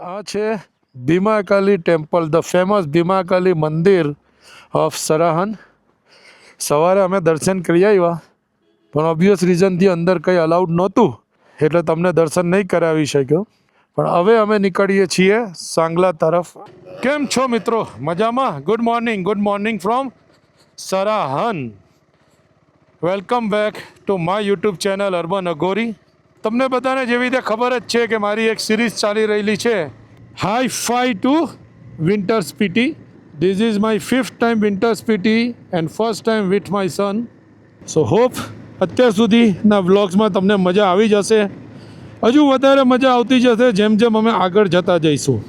આ છે ભીમાકાલી temple, the famous ભીમાકાલી મંદિર ઓફ સરાહન. સવારે અમે દર્શન કરી આવ્યા, પણ ઓબ્વિયસ રીઝનથી અંદર કંઈ અલાઉડ નહોતું, એટલે તમને દર્શન નહીં કરાવી શક્યો. પણ હવે અમે નીકળીએ છીએ સાંગલા તરફ. કેમ છો મિત્રો? મજામાં? Good morning from Sarahan. Welcome back to my YouTube channel urban Aghori. તમને બધાને જેવી રીતે ખબર જ છે કે મારી એક સિરીઝ ચાલી રહેલી છે, hi fi to winter Spiti. This is my 5th time winter Spiti and first time with my son. So hope અત્યાર સુધીના વ્લોગ્સમાં તમને મજા આવી જશે. હજુ વધારે મજા આવતી જશે જેમ જેમ અમે આગળ જતા જઈશું.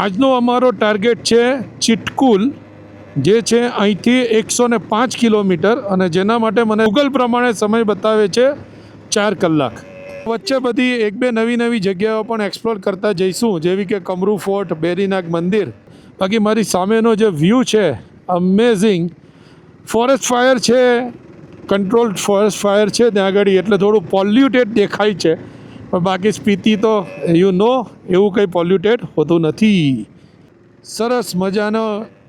આજનો અમારો ટાર્ગેટ છે ચિટકુલ, જે છે અહીંથી 105 કિલોમીટર, અને જેના માટે મને ગૂગલ પ્રમાણે સમય બતાવે છે 4 કલાક. વચ્ચે બધી એક બે નવી જગ્યાઓ પણ એક્સપ્લોર કરતા જઈશું, જેવી કે કમરૂ ફોર્ટ, બેરીનાગ મંદિર. બાકી મારી સામેનો જે વ્યૂ છે અમેઝિંગ. ફોરેસ્ટ ફાયર છે, કંટ્રોલ્ડ ફોરેસ્ટ ફાયર છે ત્યાં આગળ, એટલે થોડું પોલ્યુટેડ દેખાય છે. પણ બાકી સ્પીતિ તો એવું કંઈ પોલ્યુટેડ હોતું નથી. સરસ મજાનો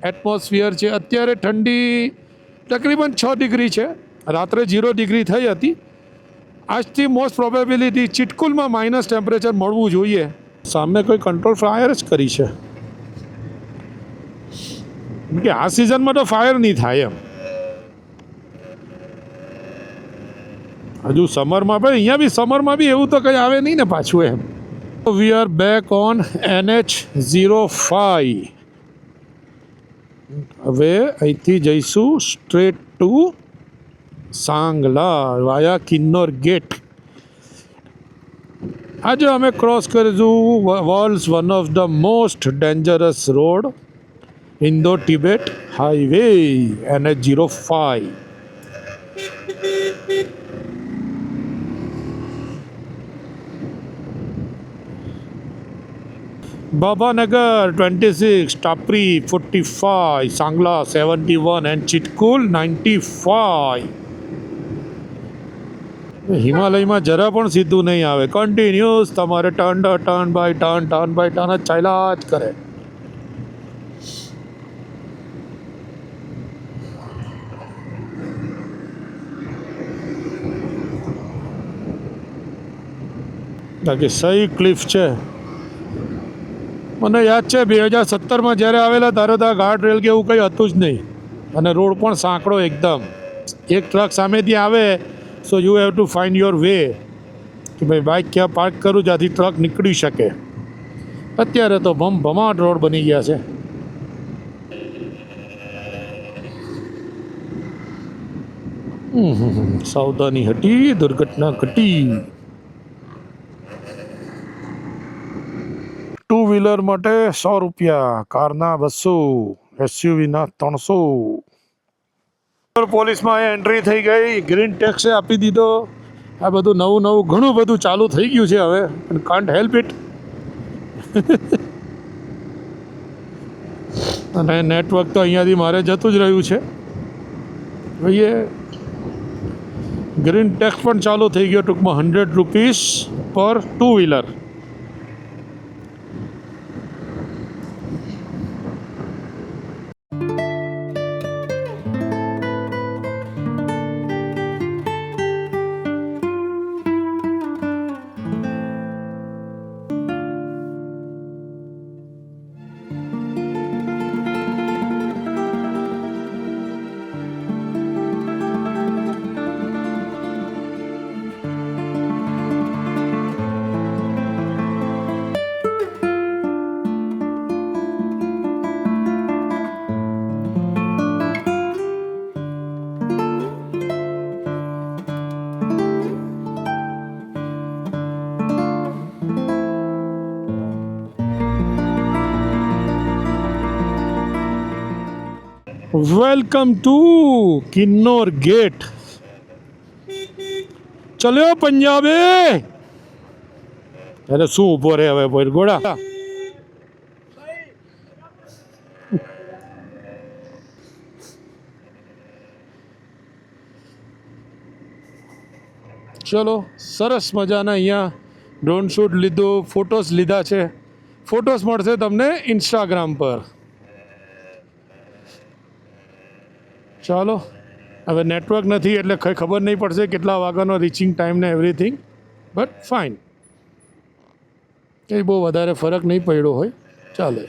એટમોસ્ફિયર છે. અત્યારે ઠંડી તકરીબન 6 ડિગ્રી છે, રાત્રે 0 ડિગ્રી થઈ હતી. આજથી મોસ્ટ પ્રોબેબિલિટી ચિટકુલમાં માઇનસ ટેમ્પરેચર મળવું જોઈએ. સામે કોઈ કંટ્રોલ ફાયર જ કરી છે કે આ સિઝનમાં તો ફાયર નહીં થાય એમ. હજુ સમરમાં પણ અહીંયા બી સમરમાં બી એવું તો કંઈ આવે નહીં ને પાછું એમ. We are back on NH05. હવે અહીંથી જઈશું straight to Sangla via Kinnaur gate. આજે અમે ક્રોસ કરીશું world's one of the most dangerous road, Indo Tibet highway, NH05. Babanagar 26, Tapri 45, Sangla 71 and Chitkul 95. હિમાલયમાં જરા પણ સીધું નહીં આવે, કન્ટિન્યુઅસ તમારે ટર્ન બાય ટર્ન જ ચાલ્યા જ કરે. બાકી સહી ક્લિફ છે. મને યાદ છે 2017માં જ્યારે આવેલા ત્યારે તો ગાર્ડ રેલ કે એવું કંઈ હતું જ નહીં, અને રોડ પણ સાંકડો એકદમ. એક ટ્રક સામેથી આવે, so you have to find your way કે ભાઈ બાઇક ક્યાં પાર્ક કરું જ્યાંથી ટ્રક નીકળી શકે. અત્યારે તો ભમાટ રોડ બની ગયા છે. સાવધાની હટી, દુર્ઘટના ઘટી. 2 વ્હીલર માટે 100 રૂપિયા, કારના 200, SUVના 300. પોલીસમાં એન્ટ્રી થઈ ગઈ, ગ્રીન ટેક્સે આપી દીધો. આ બધું નવું ઘણું બધું ચાલુ થઈ ગયું છે હવે, કાન્ટ હેલ્પ ઇટ. અને નેટવર્ક તો અહીંયાથી મારે જતું જ રહ્યું છે. ભાઈએ ગ્રીન ટેક્સ પણ ચાલુ થઈ ગયો, ટૂંકમાં 100 રૂપીસ પર 2 wheeler. Welcome to Kinnaur gate. ચલ્યો પંજાબે. અરે શું ઊભો રહે હવે બોલ ગોળા. ચલો, સરસ મજાના અહીંયા ડ્રોન શૂટ લીધું, ફોટોસ લીધા છે. ફોટોસ મળશે તમને ઇન્સ્ટાગ્રામ પર. ચાલો, હવે નેટવર્ક નથી એટલે કંઈ ખબર નહીં પડશે કેટલા વાગ્યાનો રીચિંગ ટાઈમ ને એવરીથિંગ, બટ ફાઇન, કંઈ બહુ વધારે ફરક નહીં પડ્યો હોય, ચાલે.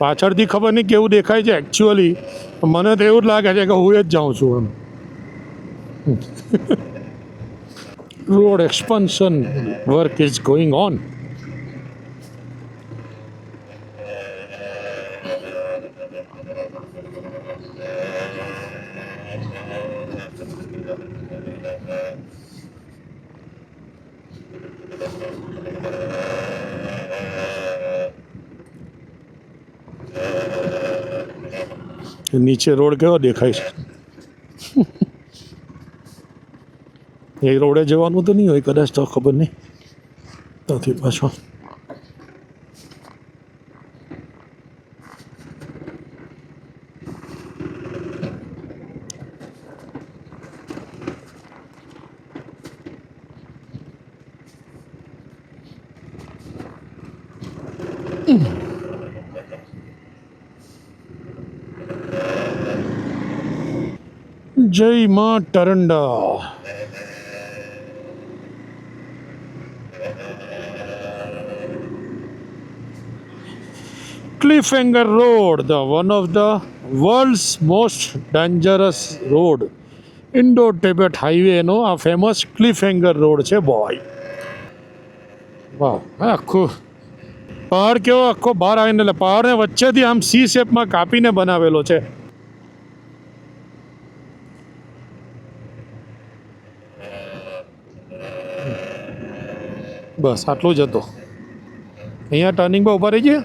પાછળથી ખબર નહીં કેવું દેખાય છે એકચ્યુઅલી, મને તો એવું જ લાગે છે કે હું જ જાઉં છું એમ. Road expansion work is going on. નીચે રોડ કેવો દેખાય છે. એ રોડે જવાનું તો નહીં હોય કદાચ, તો ખબર નહીં ત્યાંથી પાછો. જય માં Taranda. Cliffhanger road, the one of the world's most dangerous road, Indo Tibet હાઈવેનો આ ફેમસ ક્લિફહેંગર રોડ છે બોય. વાહ, આખું પહાડ કેવો આખો બહાર આવીને, એટલે પહાડને વચ્ચેથી આમ સી શેપમાં કાપીને બનાવેલો છે. બસ આટલું જ હતું. અહીંયા ટર્નિંગમાં ઊભા રહી જઈએ,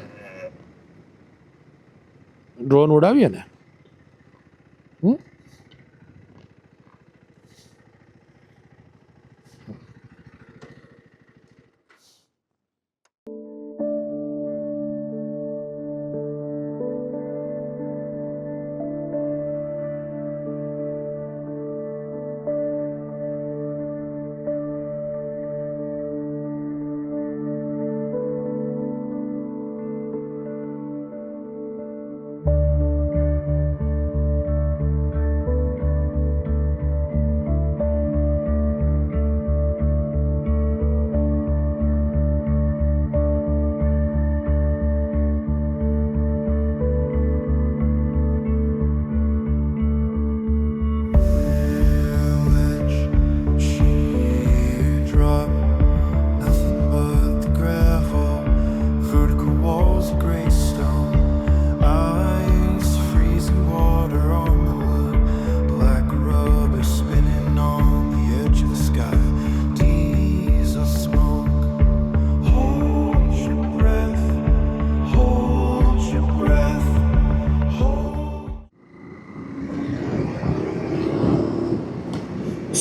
ડ્રોન ઉડાવીએ ને.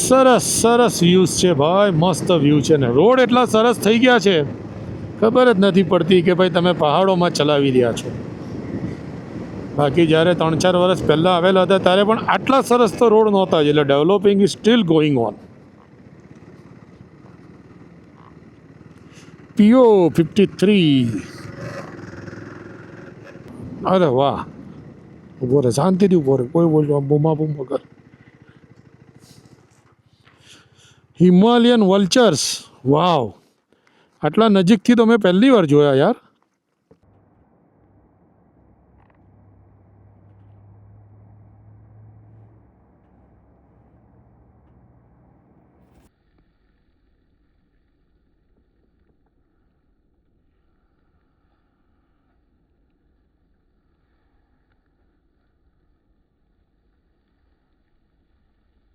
સરસ સરસ વ્યૂઝ છે ભાઈ, મસ્ત વ્યૂ છે ને. રોડ એટલા સરસ થઈ ગયા છે ખબર જ નથી પડતી કે ભાઈ તમે પહાડોમાં ચલાવી રહ્યા છો. બાકી જ્યારે 3-4 વર્ષ પહેલાં આવેલા હતા ત્યારે પણ આટલા સરસ તો રોડ નહોતા જ. એટલે developing is still going on. PO 53. અરે વાહ, ઊભો રહે, શાંતિથી ઊભો રહે, કોઈ બોલજો બૂમા બૂમ વગર. હિમાલયન વલ્ચર્સ, વાવ, આટલા નજીકથી તો મેં પહેલી વાર જોયા યાર.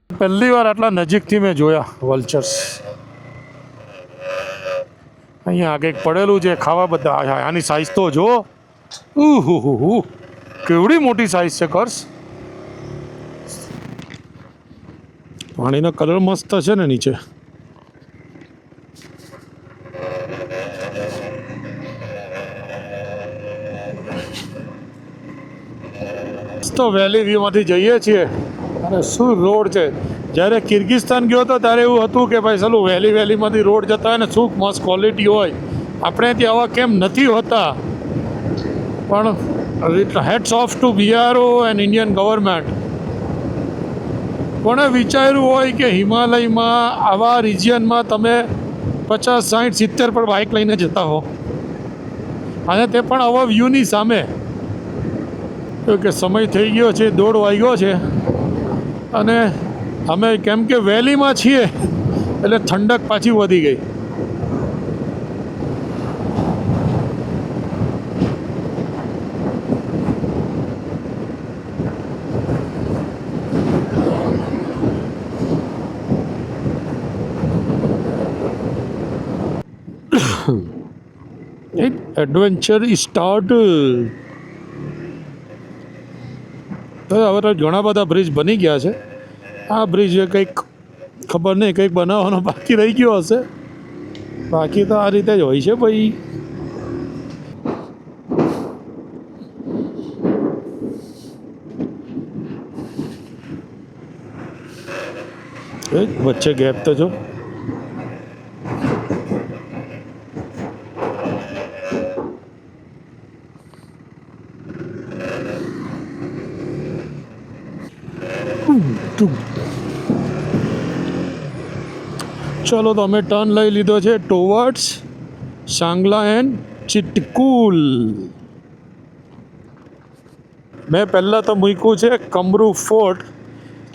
પહેલી વાર આટલા નજીકથી મેં જોયા વલ્ચર્સ. અહીંયા આગળ પડેલું છે ખાવા બધા. આની સાઈઝ તો જો, કેવડી મોટી સાઈઝ છે કર્સ. પાણીનો કલર મસ્ત છે ને નીચે. તો વેલી વ્યૂમાંથી જઈએ છીએ અને શું રોડ છે. જ્યારે કિર્ગિસ્તાન ગયો હતો ત્યારે એવું હતું કે ભાઈ ચાલું વેલીમાંથી રોડ જતા હોય ને શું મસ્ત ક્વોલિટી હોય. આપણે ત્યાં આવા કેમ નથી હોતા, પણ hats off to BRO and Indian government. કોણે વિચાર્યું હોય કે હિમાલયમાં આવા રિજિયનમાં તમે 50, 60, 70 પર બાઇક લઈને જતા હો, અને તે પણ આવા વ્યૂની સામે. કે સમય થઈ ગયો છે, 1:30 વાગ્યો છે, અને અમે કેમ કે વેલીમાં છીએ એટલે ઠંડક પાછી વધી ગઈ. Adventure start. હવે તો ઘણા બધા બ્રિજ બની ગયા છે. આ બ્રિજ કંઈક ખબર નહીં, કંઈક બનાવવાનો બાકી રહી ગયો હશે. બાકી તો આ રીતે જ હોય છે ભાઈ. વચ્ચે ગેપ તો જો. ચલો તો અમે ટર્ન લઈ લીધો છે ટુવર્ડ્સ સાંગલા એન્ડ ચિટકુલ. મેં પહેલાં તો મૂક્યું છે કમરૂ ફોર્ટ,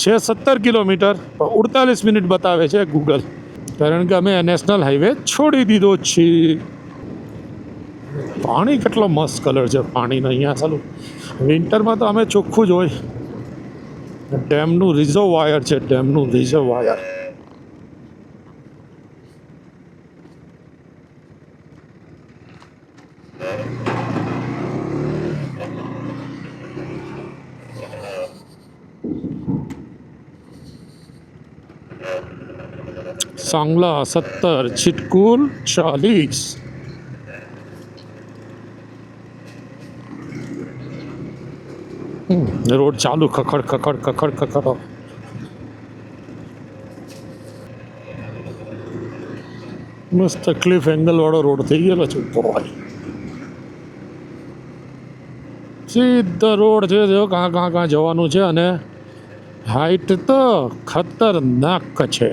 છે 17 કિલોમીટર, 48 મિનિટ બતાવે છે ગૂગલ, કારણ કે અમે નેશનલ હાઈવે છોડી દીધો છે. પાણી કેટલો મસ્ત કલર છે પાણીનો અહીંયા. ચાલું વિન્ટરમાં તો અમે ચોખ્ખું જ હોય. ડેમનું રિઝર્વાયર છે, ડેમનું રિઝર્વાયર. सांगला 70, चिटकुल 40. રોડ ચાલુ ખખડ ખખડ ખખડ ખખડ. મસ્ત ક્લિફ એંગલ વાળો રોડ થઈ ગયેલો છે. સીધો રોડ છે, જો કાં જવાનું છે, અને હાઈટ તો ખતરનાક છે.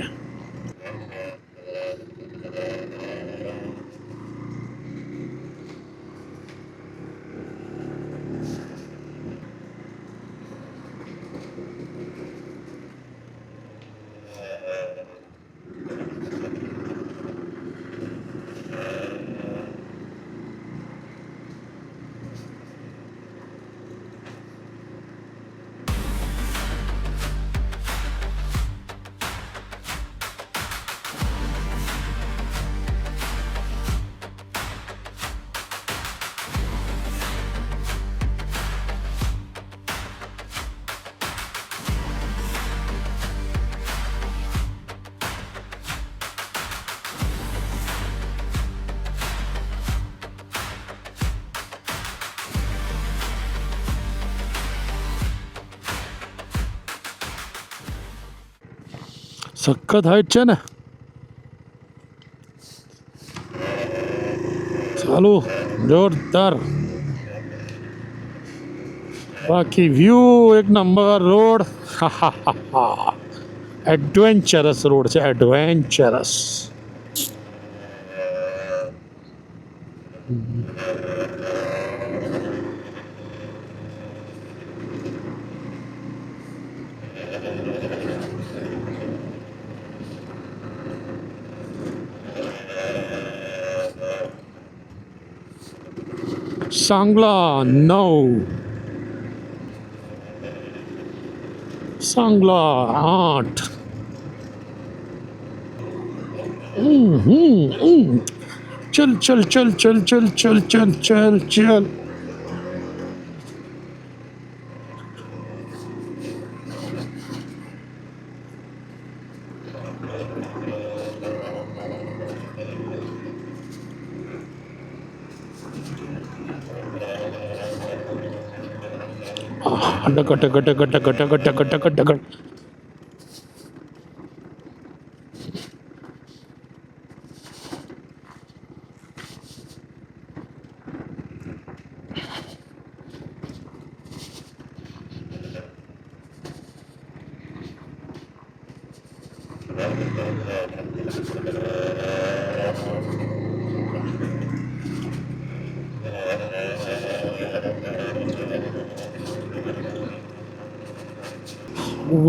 સખત હાઈટ છે ને. ચાલુ જોરદાર. બાકી વ્યૂ એક નંબર. રોડ એડવેન્ચરસ રોડ છે, એડવેન્ચરસ. सांगला 9, सांगला 8. चल चल चल चल चल चल चल चल चल. અટક અટક અટક અટક અટક અટક અટક અટક.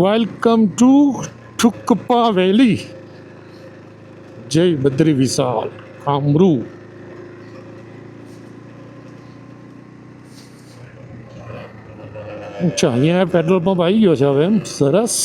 વેલકમ ટુ ઠુકપા વેલી. જય બદ્રી વિશાલ કામરૂ. અચ્છા, અહીંયા પેટ્રોલ પંપ આવી ગયો છે હવે. એમ સરસ.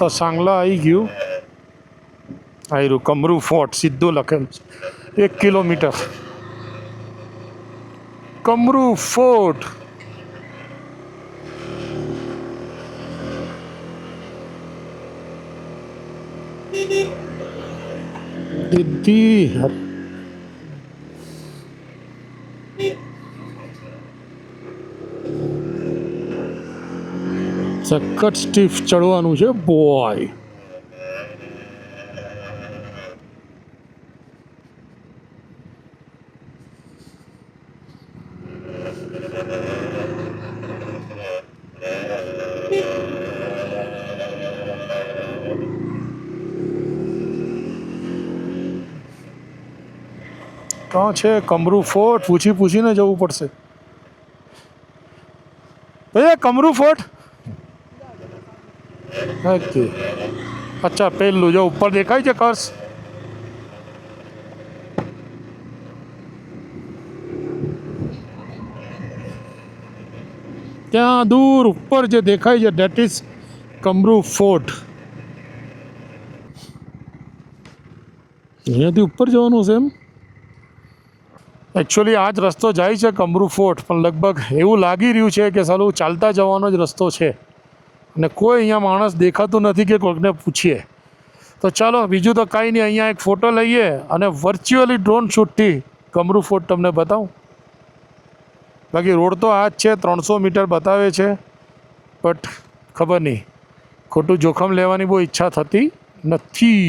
તો સાંગલા આવી ગયું. આવી રહ્યું કમરૂ ફોર્ટ સીધું લખેલ છે. 1 કિલોમીટર કમરૂ ફોર્ટ. દીદી સખત સ્ટીફ ચડવાનું છે બોય. ક્યાં છે કમરૂ ફોર્ટ? પૂછીને જવું પડશે. ભૈયા કમરૂ ફોર્ટ. ઓકે, અચ્છા પેલું જો ઉપર દેખાય છે કર્સ. ત્યાં દૂર ઉપર જે દેખાય છે દેટ ઇઝ કમરૂ ફોર્ટ. અહીંયાથી ઉપર જવાનું છે એમ. એકચ્યુઅલી આ જ રસ્તો જાય છે કમરૂ ફોર્ટ, પણ લગભગ એવું લાગી રહ્યું છે કે સાલું ચાલતા જવાનો જ રસ્તો છે અને કોઈ અહીંયા માણસ દેખાતું નથી કે કોઈકને પૂછીએ. તો ચાલો, બીજું તો કાંઈ નહીં, અહીંયા એક ફોટો લઈએ અને વર્ચ્યુઅલી ડ્રોન શૂટથી કમરૂ ફોર્ટ તમને બતાવું. બાકી રોડ તો આ જ છે, 300 મીટર બતાવે છે, બટ ખબર નહીં, ખોટું જોખમ લેવાની બહુ ઈચ્છા થતી નથી.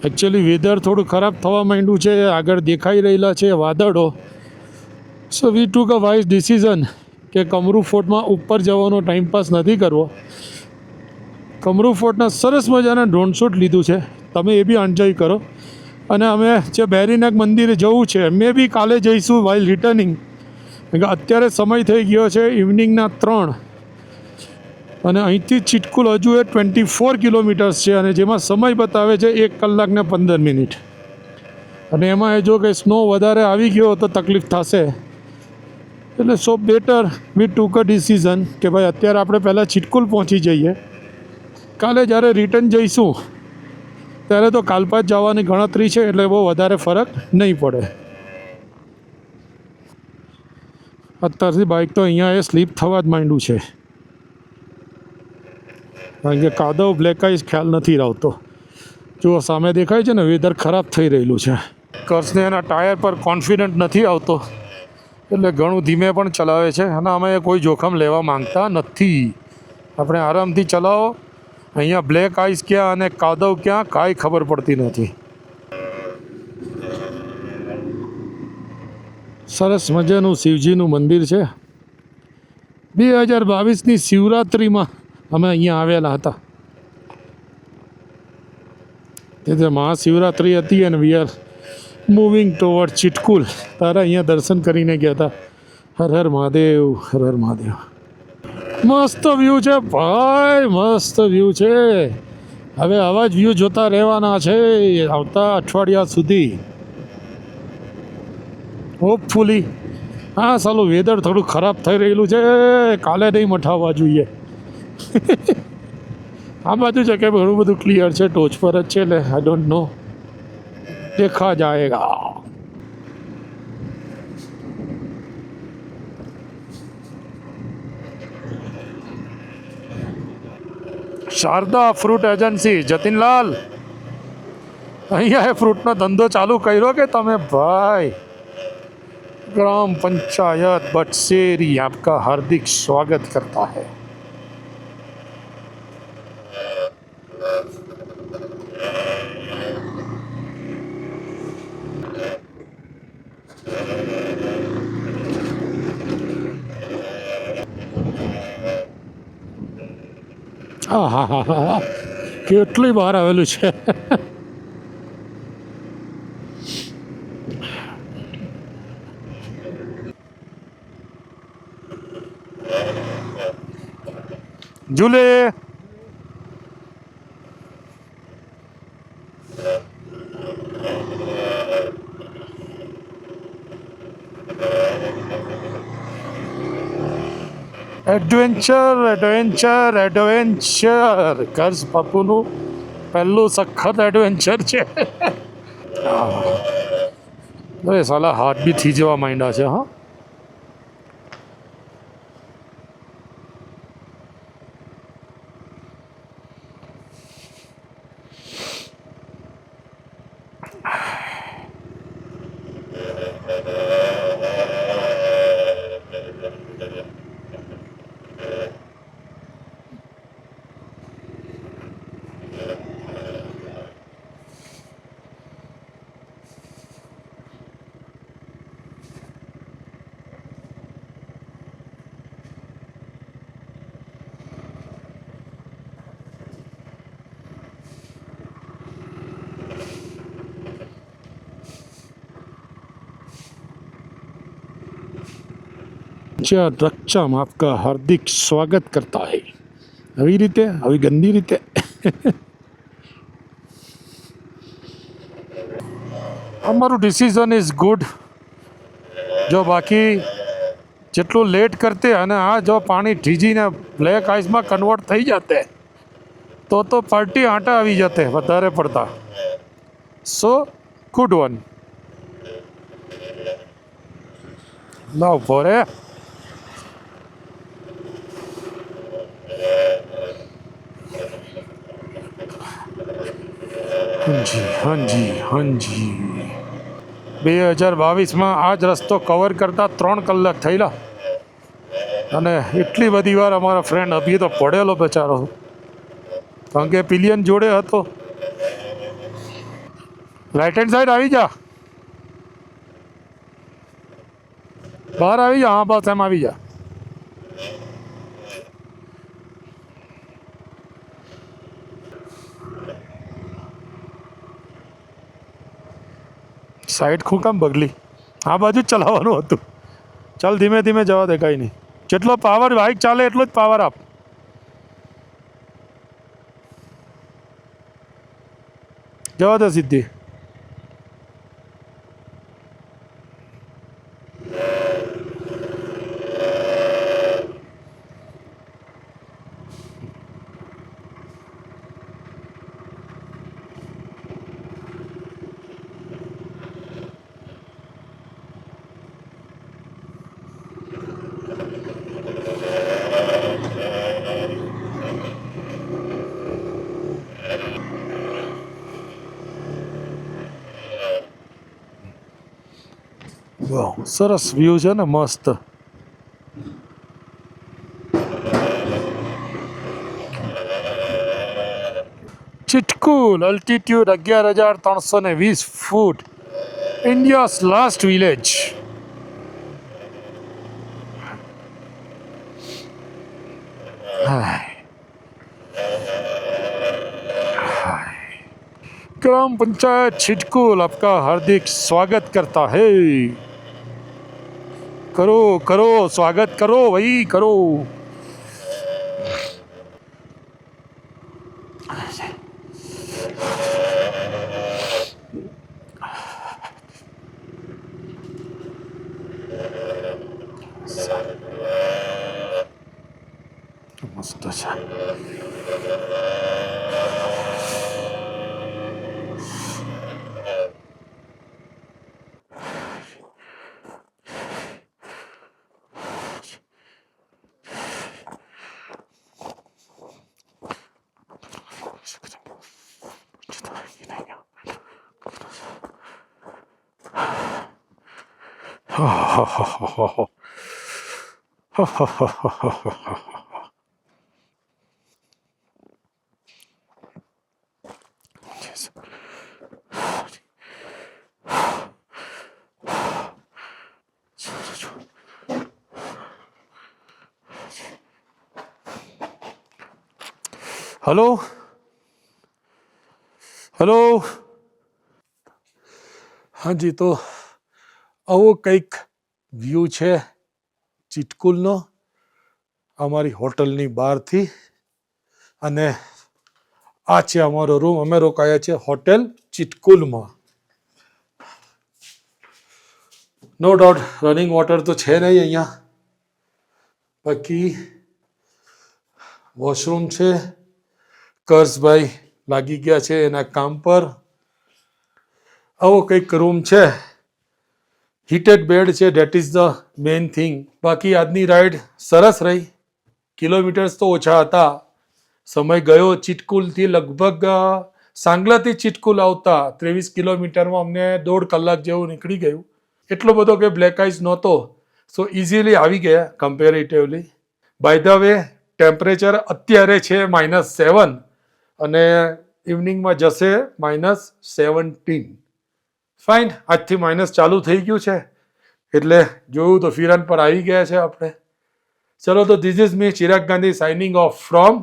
એકચ્યુઅલી વેધર થોડું ખરાબ થવા માંડ્યું છે. આગળ દેખાઈ રહેલા છે વાદળો. સો વી ટુક અ વાઇઝ ડિસિઝન કે કમરૂ ફોર્ટમાં ઉપર જવાનો ટાઈમપાસ નથી કરવો. કમરૂ ફોર્ટના સરસ મજાના ડ્રોન શોટ લીધું છે. તમે એ બી એન્જોય કરો. અને અમે જે બેરીનાગ મંદિરે જવું છે, મે બી કાલે જઈશું વાઇલ રિટર્નિંગ. અત્યારે સમય થઈ ગયો છે ઇવનિંગના 3 અને અહીંથી ચિટકુલ હજુ એ 24 કિલોમીટર્સ છે અને જેમાં સમય બતાવે છે 1 કલાક ને 15 મિનિટ. અને એમાં એ જો કે સ્નો વધારે આવી ગયો તો તકલીફ થશે. એટલે સો બેટર વી ટુક અ ડિસિઝન કે ભાઈ અત્યારે આપણે પહેલાં ચિટકુલ પહોંચી જઈએ. કાલે જ્યારે રિટર્ન જઈશું ત્યારે તો કાલપાસ જવાની ગણતરી છે, એટલે બહુ વધારે ફરક નહીં પડે. અત્યારથી બાઇક તો અહીંયા એ સ્લીપ થવા જ માંડ્યું છે, કારણ કે કાદવ બ્લેક આઈસ ખ્યાલ નથી આવતો. જો સામે દેખાય છે ને, વેધર ખરાબ થઈ રહેલું છે. કર્સને એના ટાયર પર કોન્ફિડન્ટ નથી આવતો, એટલે ઘણું ધીમે પણ ચલાવે છે. અને અમે કોઈ જોખમ લેવા માંગતા નથી. આપણે આરામથી ચલાવો અહીંયા બ્લેક આઈસ ક્યાં અને કાદવ ક્યાં કાંઈ ખબર પડતી નથી. સરસ મજાનું શિવજીનું મંદિર છે. 2022ની શિવરાત્રિમાં અમે અહીંયા આવેલા હતા. તેથી મહાશિવરાત્રિ હતી અને વી આર મૂવિંગ ટુવર્ડ ચિટકુલ. તારા અહીંયા દર્શન કરીને ગયા હતા. હર હર મહાદેવ, હર હર મહાદેવ. મસ્ત વ્યૂ છે ભાઈ, મસ્ત વ્યૂ છે. હવે આવા જ વ્યૂ જોતા રહેવાના છે આવતા અઠવાડિયા સુધી હોપફુલી. હા સાલું વેધર થોડું ખરાબ થઈ રહેલું છે, કાલે નહીં મઠાવવા જોઈએ. આ બાજુ છે કે ઘણું બધું ક્લિયર છે, ટોચ પર જ છે એટલે આઈ ડોન્ટ નો, દેખા જાયગા. શારદા ફ્રૂટ એજન્સી, જતીનલાલ અહીંયા ફ્રૂટનો ધંધો ચાલુ કર્યો કે તમે ભાઈ? ग्राम पंचायत बटसेरी आपका हार्दिक स्वागत करता है. હા, કેટલી બહાર આવેલું છે. झूले એડવેન્ચર એડવેન્ચર એડવેન્ચર. કર્સ પપ્પુનું પહેલું સખત એડવેન્ચર છે. અરે સાલા હાથ બી થઈ જવા માંડ્યા છે. હા, રક્ષામાં આપકા હાર્દિક સ્વાગત કરતા હૈ. આવી રીતે, આવી ગંદી રીતે. અમારું ડિસિઝન ઇઝ ગુડ. જો બાકી જેટલું લેટ કરતે અને આ જો પાણી ઠીજીને બ્લેક આઈસમાં કન્વર્ટ થઈ જતે તો પાર્ટી આંટા આવી જતે વધારે પડતા. સો ગુડ વન. ના ઉભો રે. હાજી હાજી 2022માં આ જ રસ્તો કવર કરતા 3 કલાક થયેલા અને એટલી બધી વાર અમારા ફ્રેન્ડ અભી તો પડેલો બેચારો, કારણ કે પિલિયન જોડે હતો. રાઈટ હેન્ડ સાઈડ આવી જા, બહાર આવી જા. હા બસ એમ આવી જા. સાઈડ ખૂબ કામ બગલી, આ બાજુ જ ચલાવવાનું હતું. ચાલ ધીમે ધીમે જવા દે, કાંઈ નહીં. જેટલો પાવર બાઇક ચાલે એટલો જ પાવર આપ. જવા દે સીધી. વાહ, સરસ વ્યૂ છે ને, મસ્ત. ચિટકુલ અલ્ટિટ્યુડ 11,320 ફૂટ, ઇન્ડિયાઝ લાસ્ટ વિલેજ. ग्राम पंचायत छिटकुल आपका हार्दिक स्वागत करता है. करो करो स्वागत करो भाई करो. मस्त છે. Hello hello. हाँ जी, तो આવો કંઈક વ્યૂ છે ચિટકુલનો અમારી હોટલની બહારથી. અને આ છે અમારો રૂમ. અમે રોકાયા છે હોટેલ ચિટકુલમાં. નો ડાઉટ રનિંગ વોટર તો છે નહીં અહીંયા, બાકી વોશરૂમ છે. કર્સભાઈ લાગી ગયા છે એના કામ પર. આવો કંઈક રૂમ છે. હીટેડ બેડ છે, that is the main thing. બાકી આજની રાઈડ સરસ રહી. કિલોમીટર્સ તો ઓછા હતા. સમય ગયો ચિટકુલથી લગભગ સાંગલાથી ચિટકુલ આવતા 23 કિલોમીટરમાં અમને 1.5 કલાક જેવું નીકળી ગયું. એટલો બધો કે બ્લેક આઈસ નહોતો, સો ઇઝીલી આવી ગયા comparatively. By the way temperature અત્યારે છે -7 અને ઇવનિંગમાં જશે -17. ફાઇન, આજથી માઇનસ ચાલુ થઈ ગયું છે એટલે જોયું તો ફિરાન પર આવી ગયા છે આપણે. ચલો, તો this is me Chirag Gandhi signing off from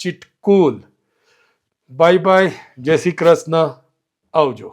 Chitkul. Bye bye, જય શ્રી કૃષ્ણ, આવજો.